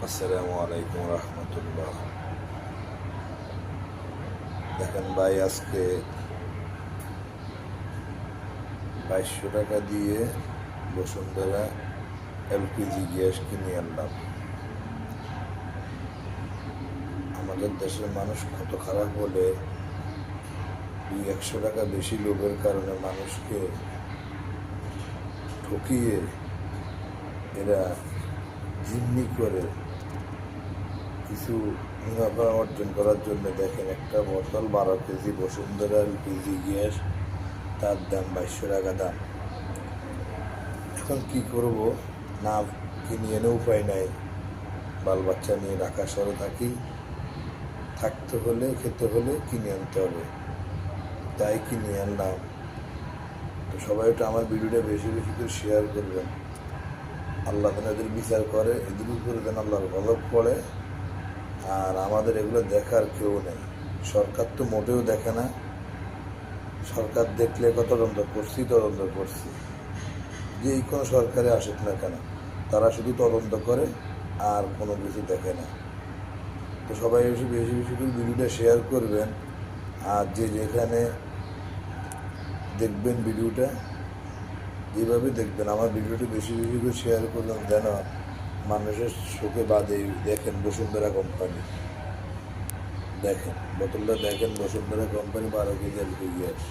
আসসালামু আলাইকুম রহমতুল্লাহ। দেখেন ভাই, আজকে 2200 টাকা দিয়ে বসুন্ধরা এলপিজি গ্যাস কিনে আনলাম। আমাদের দেশের মানুষ কত খারাপ বলে 100 টাকা বেশি লোভের কারণে মানুষকে ঠকিয়ে এরা জিম্মি করে কিছু মুনাফা অর্জন করার জন্য। দেখেন, একটা বোতল 12 কেজি বসুন্ধরা এলপিজি গ্যাস, তার দাম 2200 টাকা দাম। এখন কি করব, না কিনে এনে উপায় নাই। বাল বাচ্চা নিয়ে ঢাকা শহরে থাকি, থাকতে হলে খেতে হলে কিনে আনতে হবে, তাই কিনে আনলাম। তো সবাই একটু আমার ভিডিওটা বেশি বেশি করে শেয়ার করবেন। আল্লাহ যেন এদের বিচার করে, এদের উপরে যেন আল্লাহর গজব পড়ে। আর আমাদের এগুলো দেখার কেউ নেই। সরকার তো মোটেও দেখে না। সরকার দেখলে কত তদন্ত করছি, যেই কোনো সরকারে আসুক না কেন, তারা শুধু তদন্ত করে আর কোনো কিছু দেখে না। তো সবাই বেশি বেশি বেশি করে ভিডিওটা শেয়ার করবেন। আর যে যেখানে দেখবেন ভিডিওটা, যেভাবে দেখবেন আমার ভিডিওটি বেশি বেশি করে শেয়ার করবেন, যেন মানুষের চোখে বাদে। দেখেন বসুন্ধরা কোম্পানি, দেখেন বোতলটা, দেখেন Bashundhara company 12 KG LP gas.